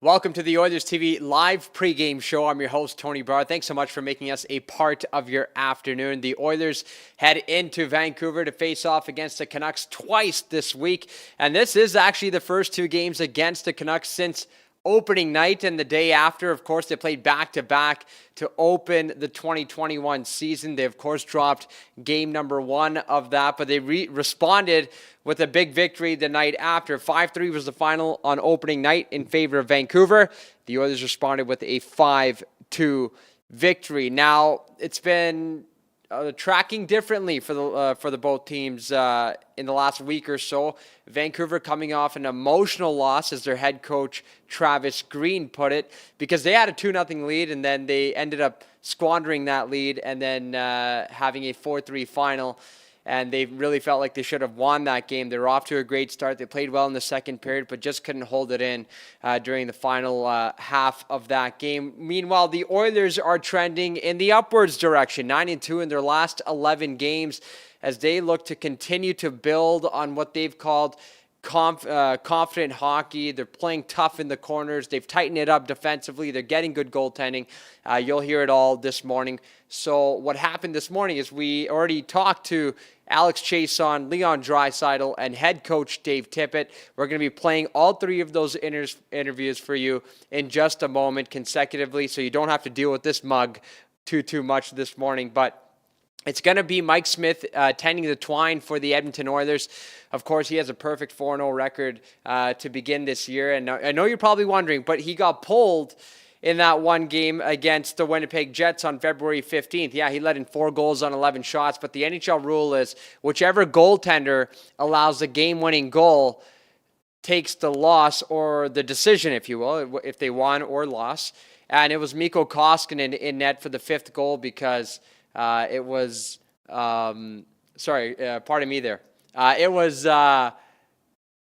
Welcome to the Oilers TV live pregame show. I'm your host, Tony Barr. Thanks so much for making us a part of your afternoon. The Oilers head into Vancouver to face off against the Canucks twice this week. And this is actually the first two games against the Canucks since opening night and the day after. Of course, they played back-to-back to open the 2021 season. They, of course, dropped game number one of that, but they responded with a big victory the night after. 5-3 was the final on opening night in favor of Vancouver. The Oilers responded with a 5-2 victory. Now, it's been tracking differently for the both teams in the last week or so. Vancouver coming off an emotional loss, as their head coach Travis Green put it, because they had a 2-0 lead and then they ended up squandering that lead and then having a 4-3 final. And they really felt like they should have won that game. They were off to a great start. They played well in the second period, but just couldn't hold it in during the final half of that game. Meanwhile, the Oilers are trending in the upwards direction, 9-2 in their last 11 games, as they look to continue to build on what they've called confident hockey. They're playing tough in the corners. They've tightened it up defensively. They're getting good goaltending. You'll hear it all this morning. So what happened this morning is we already talked to Alex Chiasson, Leon Draisaitl, and head coach Dave Tippett. We're going to be playing all three of those interviews for you in just a moment consecutively, so you don't have to deal with this mug too much this morning. But it's going to be Mike Smith tending the twine for the Edmonton Oilers. Of course, he has a perfect 4-0 record to begin this year. And I know you're probably wondering, but he got pulled in that one game against the Winnipeg Jets on February 15th. Yeah, he let in 4 goals on 11 shots, but the NHL rule is whichever goaltender allows the game-winning goal takes the loss or the decision, if you will, if they won or lost. And it was Mikko Koskinen in net for the 5th goal because it was, pardon me there. It was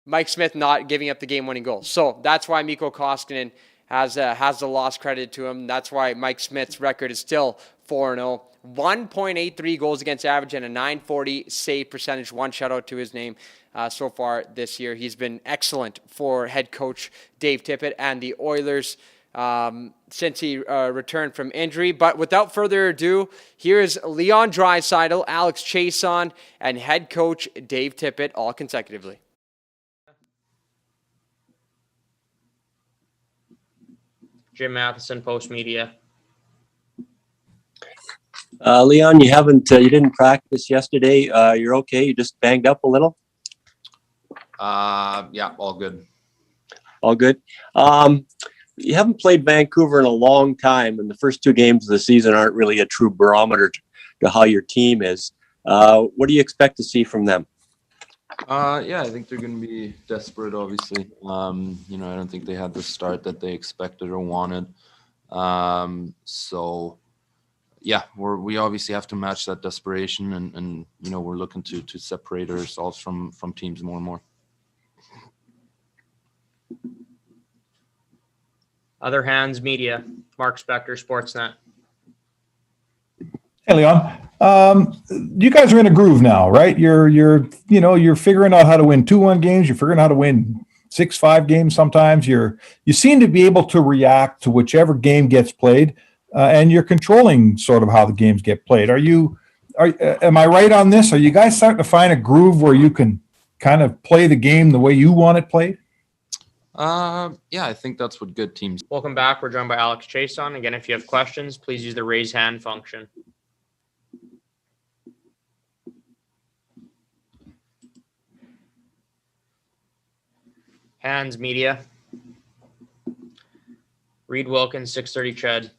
Mike Smith not giving up the game-winning goal. So that's why Mikko Koskinen has the loss credited to him. That's why Mike Smith's record is still 4-0. 1.83 goals against average and a .940 save percentage. One shutout to his name so far this year. He's been excellent for head coach Dave Tippett and the Oilers since he returned from injury. But without further ado, here's Leon Draisaitl, Alex Chiasson, and head coach Dave Tippett all consecutively. Jim Matheson, Post Media. Leon, you didn't practice yesterday. You're okay? You just banged up a little? Yeah, all good. All good. You haven't played Vancouver in a long time, and the first 2 games of the season aren't really a true barometer to how your team is. What do you expect to see from them? Yeah, I think they're going to be desperate, obviously. I don't think they had the start that they expected or wanted. So, yeah, we obviously have to match that desperation, and we're looking to separate ourselves from teams more and more. Other Hands Media, Mark Spector, Sportsnet. Hey, Leon. You guys are in a groove now, right? You're figuring out how to win 2-1 games. You're figuring out how to win 6-5 games sometimes. You seem to be able to react to whichever game gets played, and you're controlling sort of how the games get played. Am I right on this? Are you guys starting to find a groove where you can kind of play the game the way you want it played? Yeah, I think that's what good teams. Welcome back. We're joined by Alex Chiasson. Again, if you have questions, please use the raise hand function. Hands Media. Reed Wilkins, 630 Ched.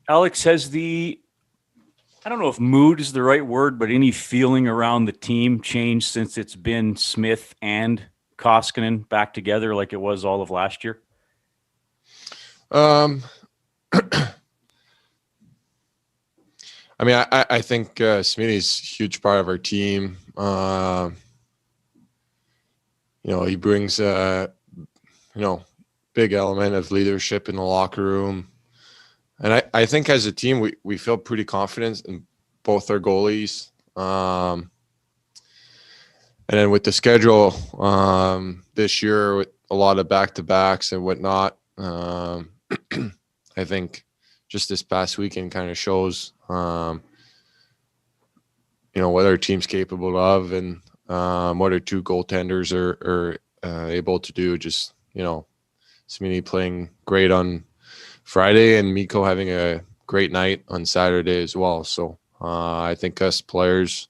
Alex, has I don't know if mood is the right word, but any feeling around the team changed since it's been Smith and Koskinen back together like it was all of last year? I mean, I think Smitty's a huge part of our team. He brings a, big element of leadership in the locker room. And I think as a team, we feel pretty confident in both our goalies. And then with the schedule this year, with a lot of back-to-backs and whatnot, I think just this past weekend kind of shows, what our team's capable of, and what our two goaltenders are able to do. Just, Smitty playing great on Friday and Mikko having a great night on Saturday as well. So I think us players,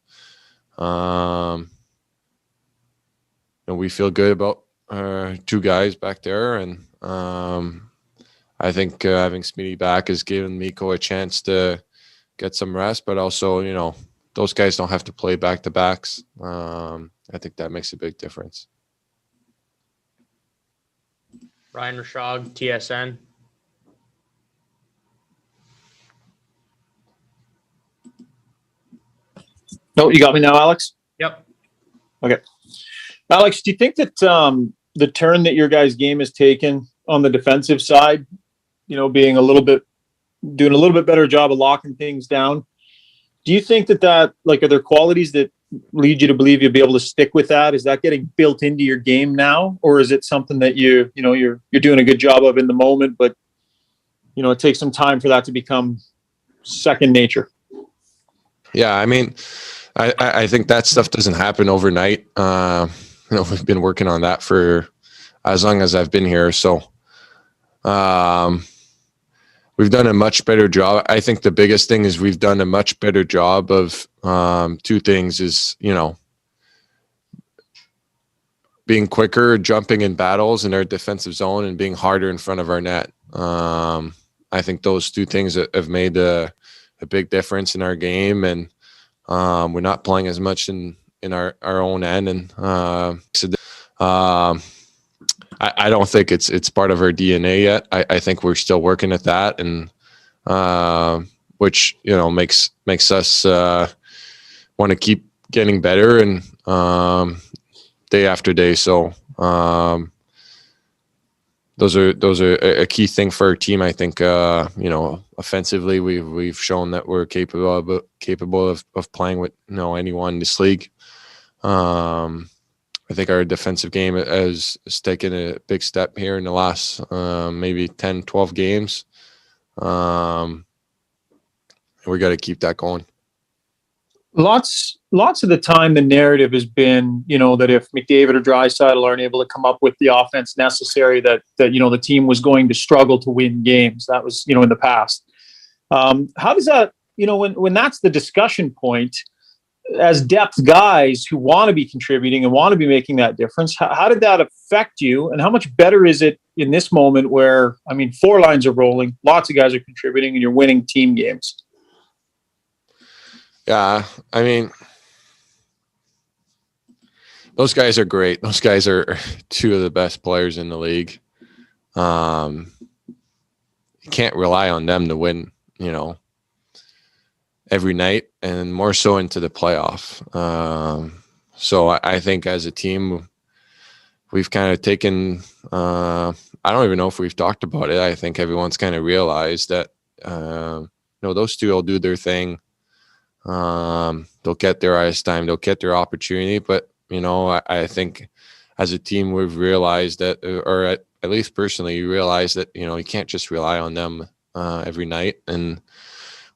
we feel good about two guys back there, and I think having Smitty back has given Mikko a chance to get some rest, but also, those guys don't have to play back-to-backs. I think that makes a big difference. Ryan Rashog, TSN. No, you got me now, Alex? Yep. Okay. Alex, do you think that the turn that your guys' game has taken on the defensive side, doing a little bit better job of locking things down, do you think that are there qualities that lead you to believe you'll be able to stick with that? Is that getting built into your game now, or is it something that you're doing a good job of in the moment, but it takes some time for that to become second nature? Yeah, I mean, I think that stuff doesn't happen overnight. We've been working on that for as long as I've been here. So we've done a much better job. I think the biggest thing is we've done a much better job of two things is, being quicker, jumping in battles in our defensive zone, and being harder in front of our net. I think those two things have made a big difference in our game, and we're not playing as much in our own end. And I don't think it's part of our DNA yet. I think we're still working at that, and which makes us want to keep getting better and day after day. So those are a key thing for our team. I think offensively we've shown that we're capable of playing with anyone in this league. I think our defensive game has taken a big step here in the last maybe 10, 12 games. We got to keep that going. Lots of the time, the narrative has been, that if McDavid or Draisaitl aren't able to come up with the offense necessary, that the team was going to struggle to win games. That was, in the past. How does that, when that's the discussion point, as depth guys who want to be contributing and want to be making that difference, how did that affect you? And how much better is it in this moment where, four lines are rolling, lots of guys are contributing, and you're winning team games? Yeah, those guys are great. Those guys are two of the best players in the league. You can't rely on them to win, every night, and more so into the playoff. So I think as a team, we've kind of taken, I don't even know if we've talked about it. I think everyone's kind of realized that, those two will do their thing. They'll get their ice time, they'll get their opportunity. But, I think as a team, we've realized that, or at least personally, you realize that, you can't just rely on them every night. And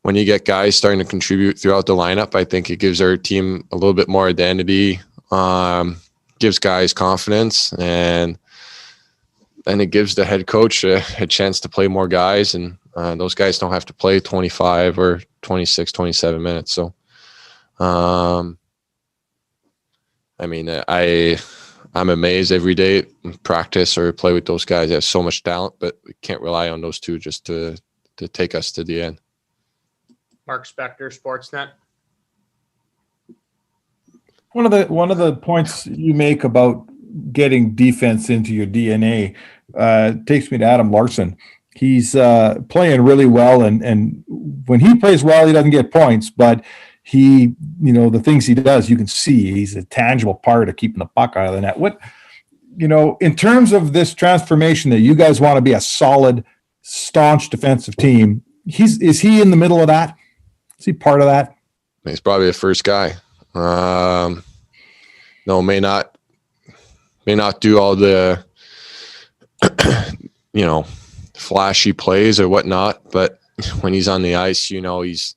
when you get guys starting to contribute throughout the lineup, I think it gives our team a little bit more identity, gives guys confidence, and it gives the head coach a chance to play more guys. And those guys don't have to play 25 or 26, 27 minutes. So, I'm amazed every day practice or play with those guys. They have so much talent, but we can't rely on those two just to take us to the end. Mark Spector, Sportsnet. One of the points you make about getting defense into your DNA takes me to Adam Larson. He's playing really well, and when he plays well, he doesn't get points, but he, the things he does, you can see he's a tangible part of keeping the puck out of the net. What, in terms of this transformation that you guys want to be a solid, staunch defensive team, is he in the middle of that? Is he part of that? He's probably the first guy. may not do all the flashy plays or whatnot, but when he's on the ice, he's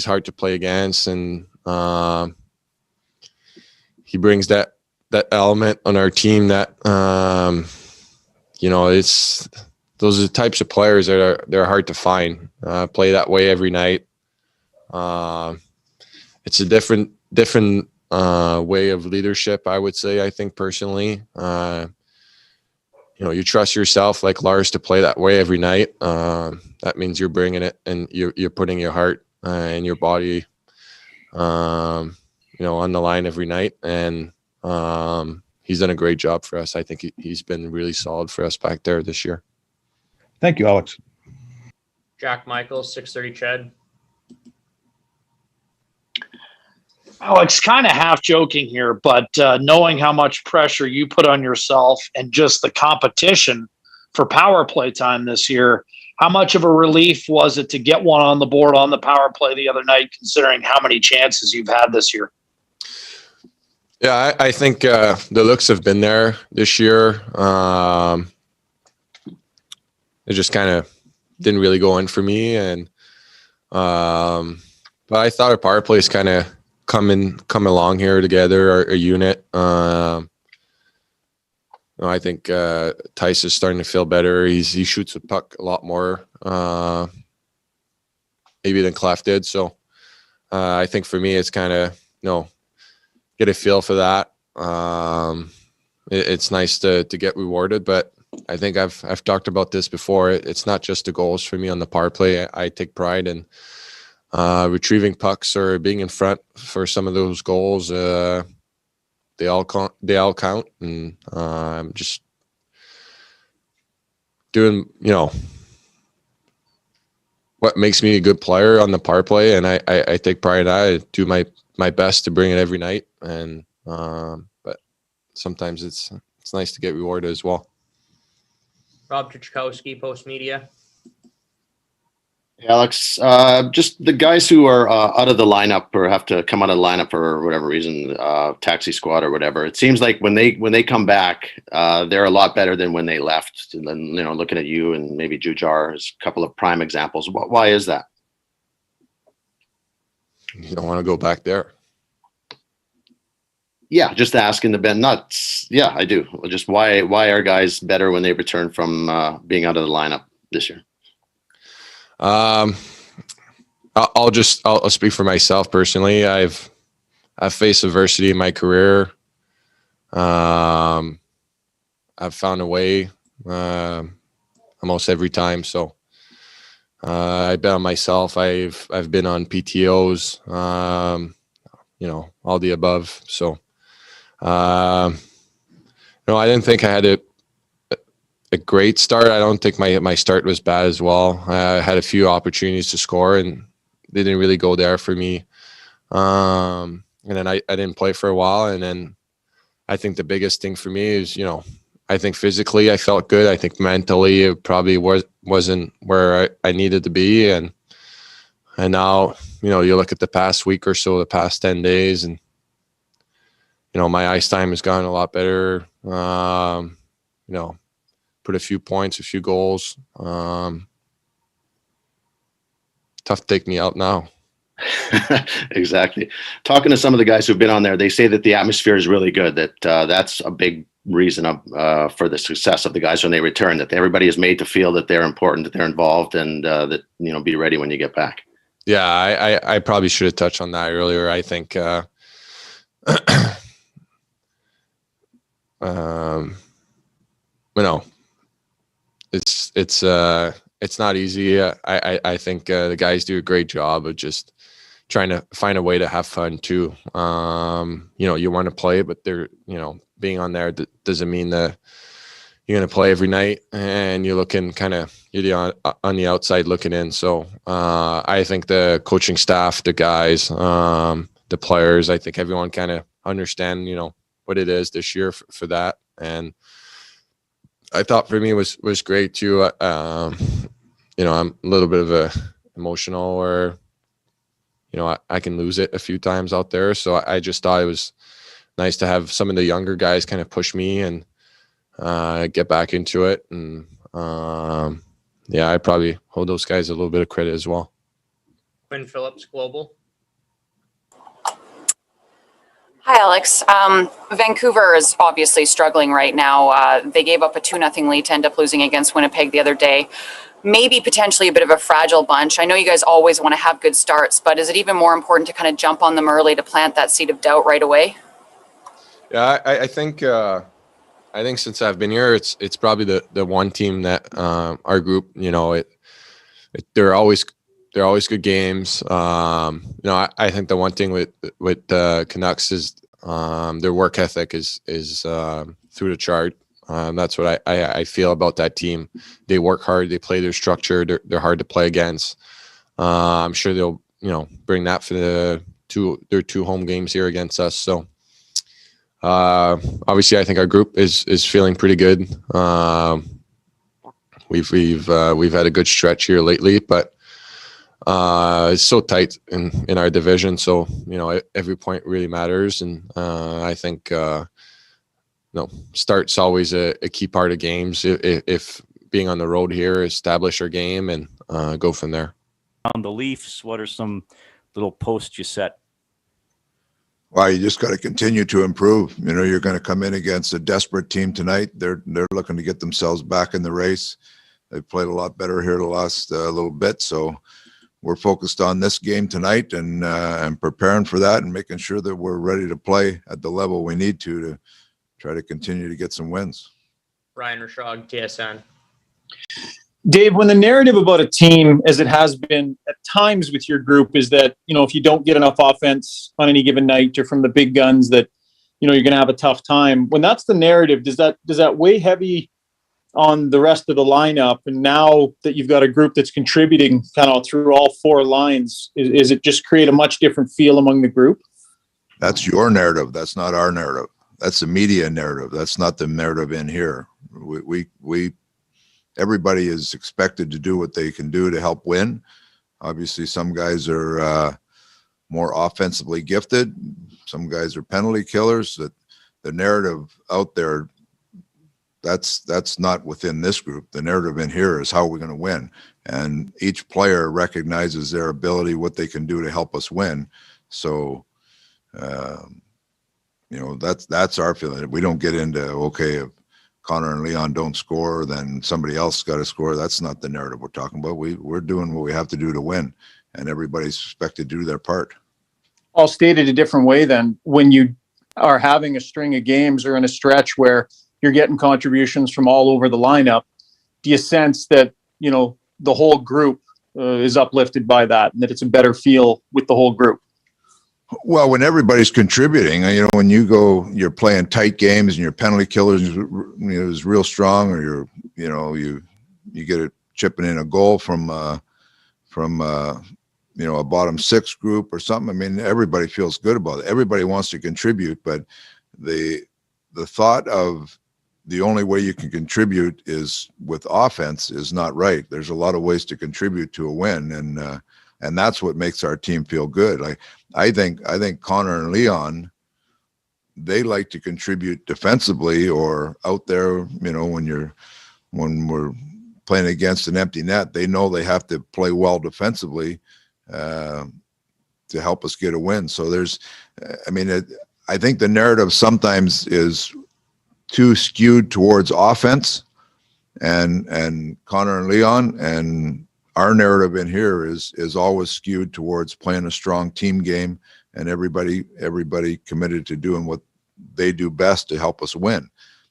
hard to play against, and he brings that element on our team that it's those are the types of players that they're hard to find. Play that way every night. It's a different way of leadership, I would say. I think personally, you trust yourself like Lars to play that way every night. That means you're bringing it, and you're putting your heart and your body, on the line every night. And he's done a great job for us. I think he's been really solid for us back there this year. Thank you, Alex. Jack Michaels, 630 Ched. Alex, kind of half joking here, but knowing how much pressure you put on yourself and just the competition for power play time this year, how much of a relief was it to get one on the board on the power play the other night, considering how many chances you've had this year? Yeah, I think the looks have been there this year. It just kind of didn't really go in for me, and but I thought our power plays kind of come along here together, a unit. I think Tice is starting to feel better. He shoots the puck a lot more, maybe than Clef did. So I think for me, it's kind of get a feel for that. It's nice to get rewarded, but I think I've talked about this before. It's not just the goals for me on the power play. I take pride in retrieving pucks or being in front for some of those goals. They all count, and I'm just doing what makes me a good player on the power play, and I take pride in that. I do my best to bring it every night, and but sometimes it's nice to get rewarded as well. Rob Trichkowski, Post Media. Alex, just the guys who are out of the lineup or have to come out of the lineup for whatever reason, taxi squad or whatever. It seems like when they come back, they're a lot better than when they left. And then, looking at you and maybe Jujar as a couple of prime examples. Why is that? You don't want to go back there. Yeah, just asking the Ben nuts. Yeah, I do. Just why are guys better when they return from being out of the lineup this year? I'll speak for myself personally. I've faced adversity in my career. I've found a way almost every time. So I bet on myself. I've been on PTOs, all the above. So I didn't think I had a great start. I don't think my start was bad as well. I had a few opportunities to score, and they didn't really go there for me. And then I didn't play for a while. And then I think the biggest thing for me is, I think physically I felt good. I think mentally it probably wasn't where I needed to be. And now, you look at the past week or so, the past 10 days, and, my ice time has gotten a lot better. Put a few points, a few goals. Tough to take me out now. Exactly. Talking to some of the guys who've been on there, they say that the atmosphere is really good, that that's a big reason for the success of the guys when they return, that everybody is made to feel that they're important, that they're involved, and that, be ready when you get back. Yeah, I probably should have touched on that earlier. I think it's not easy. I think the guys do a great job of just trying to find a way to have fun too. You want to play, but they're being on there doesn't mean that you're going to play every night, and you're looking you're on the outside looking in. So I think the coaching staff, the guys, the players, I think everyone kind of understand what it is this year for that. And I thought for me was great too. I'm a little bit of a emotional, or I can lose it a few times out there. So I just thought it was nice to have some of the younger guys kind of push me and get back into it. And yeah, I'd probably hold those guys a little bit of credit as well. Quinn Phillips, Global. Hi, Alex. Vancouver is obviously struggling right now. They gave up a 2-0 lead to end up losing against Winnipeg the other day. Maybe potentially a bit of a fragile bunch. I know you guys always want to have good starts, but is it even more important to kind of jump on them early to plant that seed of doubt right away? Yeah, I think since I've been here, it's probably the one team that our group, they're always good games. I think the one thing with Canucks is their work ethic is through the chart. That's what I feel about that team. They work hard. They play their structure. They're hard to play against. I'm sure they'll bring that for their two home games here against us. So obviously, I think our group is feeling pretty good. We've had a good stretch here lately, but it's so tight in our division. So every point really matters, and I think. Start's always a key part of games. If being on the road here, establish our game and go from there. On the Leafs, what are some little posts you set? Well, you just got to continue to improve. You're going to come in against a desperate team tonight. They're looking to get themselves back in the race. They've played a lot better here the last little bit, so we're focused on this game tonight and preparing for that and making sure that we're ready to play at the level we need to try to continue to get some wins. Ryan Rashog, TSN. Dave, when the narrative about a team, as it has been at times with your group, is that, if you don't get enough offense on any given night or from the big guns, that, you're going to have a tough time. When that's the narrative, does that weigh heavy on the rest of the lineup? And now that you've got a group that's contributing kind of through all four lines, is it just create a much different feel among the group? That's your narrative. That's not our narrative. That's the media narrative. That's not the narrative in here. We everybody is expected to do what they can do to help win. Obviously, some guys are more offensively gifted. Some guys are penalty killers. That the narrative out there, that's not within this group. The narrative in here is how we're going to win, and each player recognizes their ability, what they can do to help us win. So. That's our feeling. We don't get into, okay, if Connor and Leon don't score, then somebody else got to score. That's not the narrative we're talking about. We're doing what we have to do to win, and everybody's expected to do their part. I'll state it a different way then. When you are having a string of games or in a stretch where you're getting contributions from all over the lineup, do you sense that, the whole group is uplifted by that and that it's a better feel with the whole group? Well, when everybody's contributing, when you're playing tight games and your penalty killers is real strong, or you get it chipping in a goal from a bottom six group or something. I mean, everybody feels good about it. Everybody wants to contribute, but the thought of the only way you can contribute is with offense is not right. There's a lot of ways to contribute to a win, and that's what makes our team feel good. I think Connor and Leon, they like to contribute defensively or out there. When we're playing against an empty net, they know they have to play well defensively to help us get a win. So I think the narrative sometimes is too skewed towards offense, and Connor and Leon, and our narrative in here is always skewed towards playing a strong team game and everybody committed to doing what they do best to help us win.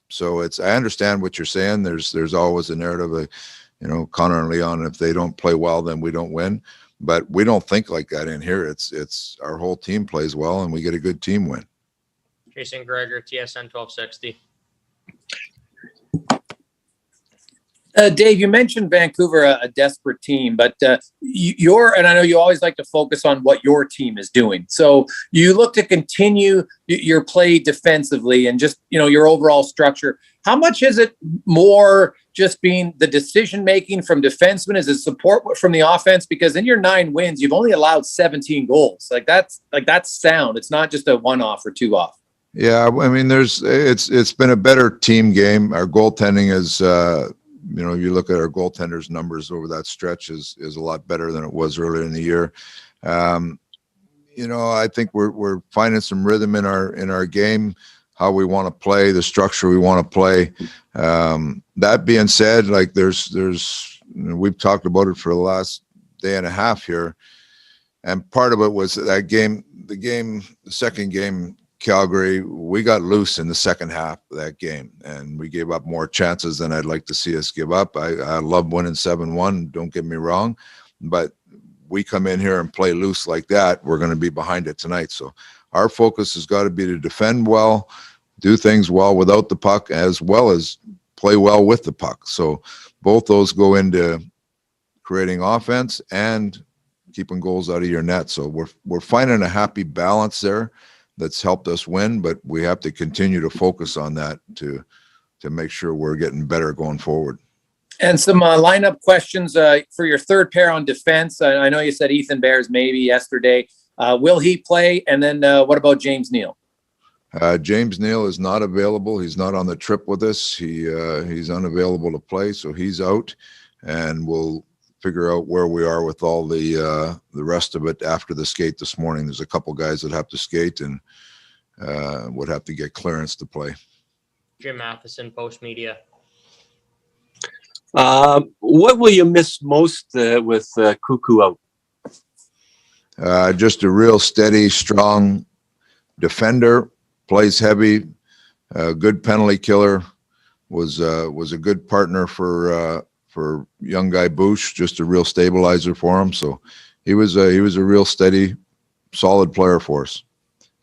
So I understand what you're saying. There's always a narrative of, Connor and Leon, if they don't play well, then we don't win. But we don't think like that in here. It's our whole team plays well and we get a good team win. Jason Gregor, TSN 1260. Dave, you mentioned Vancouver, a desperate team, but and I know you always like to focus on what your team is doing. So you look to continue your play defensively and just, your overall structure. How much is it more just being the decision-making from defensemen? Is it support from the offense? Because in your 9 wins, you've only allowed 17 goals. That's sound. It's not just a one-off or two-off. Yeah, I mean, it's been a better team game. Our goaltending is, you look at our goaltenders' numbers over that stretch is a lot better than it was earlier in the year. I think we're finding some rhythm in our game, how we want to play, the structure we want to play. That being said, like we've talked about it for the last day and a half here, and part of it was that game, the second game, Calgary, we got loose in the second half of that game, and we gave up more chances than I'd like to see us give up. I love winning 7-1, don't get me wrong, but we come in here and play loose like that, we're going to be behind it tonight. So our focus has got to be to defend well, do things well without the puck, as well as play well with the puck. So both those go into creating offense and keeping goals out of your net. So we're finding a happy balance there that's helped us win, but we have to continue to focus on that to make sure we're getting better going forward. And some lineup questions for your third pair on defense. I know you said Ethan Bears maybe yesterday. Will he play? And then what about James Neal? James Neal is not available. He's not on the trip with us. He's unavailable to play, so he's out, and we'll figure out where we are with all the rest of it after the skate this morning. There's a couple guys that have to skate and would have to get clearance to play. Jim Matheson, Post Media. What will you miss most with Cuckoo out? Just a real steady, strong defender, plays heavy, good penalty killer, was a good partner for young guy Bush, just a real stabilizer for him. So he was a real steady, solid player for us.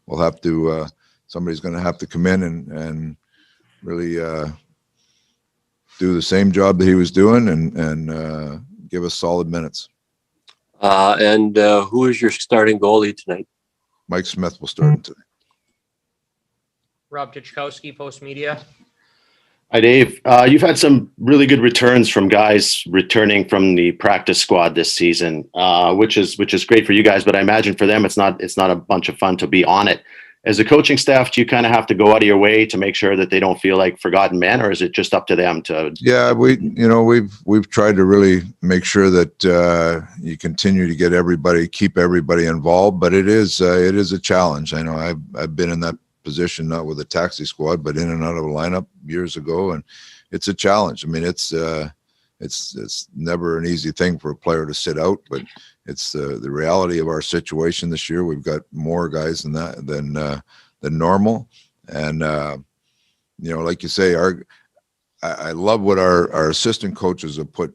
We'll have to somebody's going to have to come in and really do the same job that he was doing and give us solid minutes. And who is your starting goalie tonight? Mike Smith will start tonight. Rob Tychkowski, Post Media. Hi, Dave. You've had some really good returns from guys returning from the practice squad this season, which is great for you guys. But I imagine for them, it's not a bunch of fun to be on it. As a coaching staff, do you kind of have to go out of your way to make sure that they don't feel like forgotten men, or is it just up to them to? Yeah, we've tried to really make sure that you continue to keep everybody involved, but it is a challenge. I know I've been in that position, not with a taxi squad, but in and out of a lineup years ago, and it's a challenge. I mean, it's never an easy thing for a player to sit out, but it's the reality of our situation this year. We've got more guys than normal, and like you say, I love what our assistant coaches have put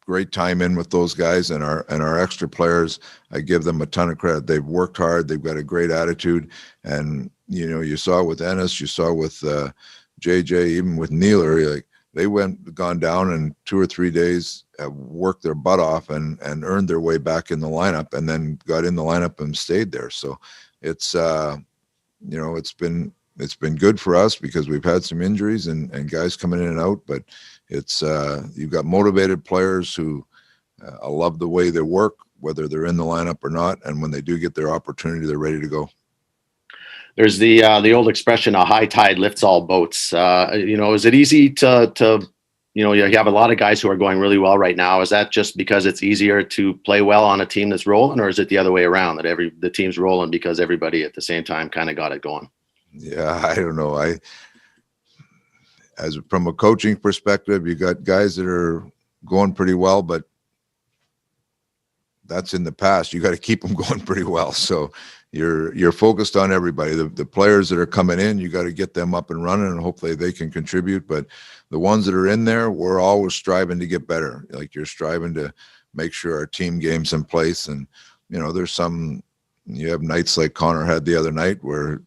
great time in with those guys, and our extra players. I give them a ton of credit. They've worked hard. They've got a great attitude, and you saw with Ennis, you saw with JJ, even with Nealer, like they gone down in 2 or 3 days, have worked their butt off and earned their way back in the lineup, and then got in the lineup and stayed there. So it's it's been good for us because we've had some injuries and guys coming in and out, but it's you've got motivated players who love the way they work, whether they're in the lineup or not, and when they do get their opportunity, they're ready to go. There's the old expression, a high tide lifts all boats. Is it easy to you have a lot of guys who are going really well right now. Is that just because it's easier to play well on a team that's rolling, or is it the other way around, that the team's rolling because everybody at the same time kind of got it going? Yeah, I don't know. From a coaching perspective, you got guys that are going pretty well, but that's in the past. You got to keep them going pretty well. So you're focused on everybody. The players that are coming in, you got to get them up and running, and hopefully they can contribute. But the ones that are in there, we're always striving to get better. Like, you're striving to make sure our team game's in place. And there's you have nights like Connor had the other night where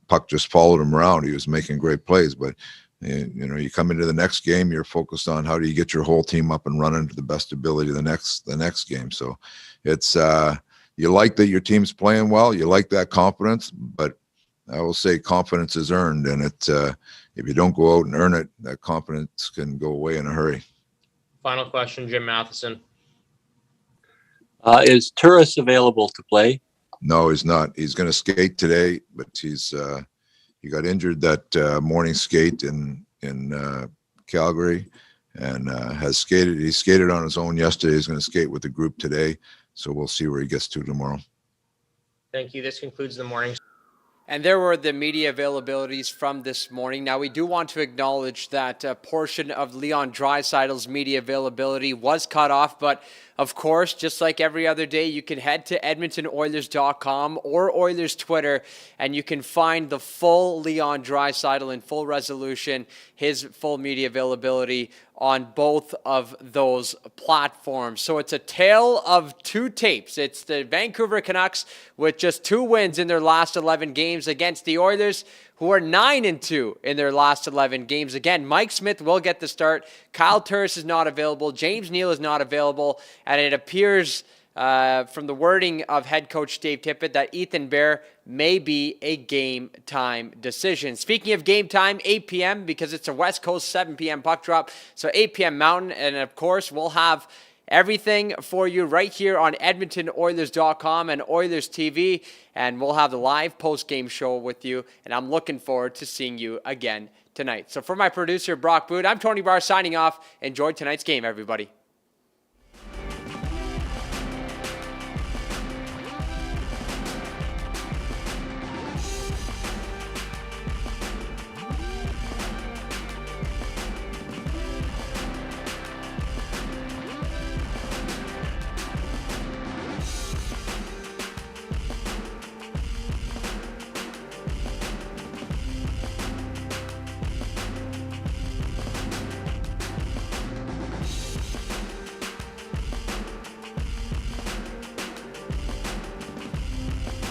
puck just followed him around. He was making great plays, but you come into the next game, you're focused on how do you get your whole team up and running to the best ability the next game. So it's you like that your team's playing well, you like that confidence, but I will say confidence is earned, and if you don't go out and earn it, that confidence can go away in a hurry. Final question, Jim Matheson. Is Turris available to play? No, he's not. He's going to skate today, but he got injured that morning skate in Calgary, and has skated. He skated on his own yesterday. He's going to skate with the group today, so we'll see where he gets to tomorrow. Thank you. This concludes the morning. And there were the media availabilities from this morning. Now, we do want to acknowledge that a portion of Leon Draisaitl's media availability was cut off, but of course, just like every other day, you can head to EdmontonOilers.com or Oilers Twitter, and you can find the full Leon Draisaitl in full resolution, his full media availability on both of those platforms. So it's a tale of two tapes. It's the Vancouver Canucks with just 2 wins in their last 11 games against the Oilers, who are 9-2 in their last 11 games. Again, Mike Smith will get the start. Kyle Turris is not available. James Neal is not available. And it appears from the wording of head coach Dave Tippett that Ethan Bear may be a game time decision. Speaking of game time, 8 p.m. because it's a West Coast 7 p.m. puck drop. So 8 p.m. Mountain. And of course, we'll have everything for you right here on EdmontonOilers.com and Oilers TV. And we'll have the live post-game show with you. And I'm looking forward to seeing you again tonight. So for my producer, Brock Boot, I'm Tony Barr signing off. Enjoy tonight's game, everybody.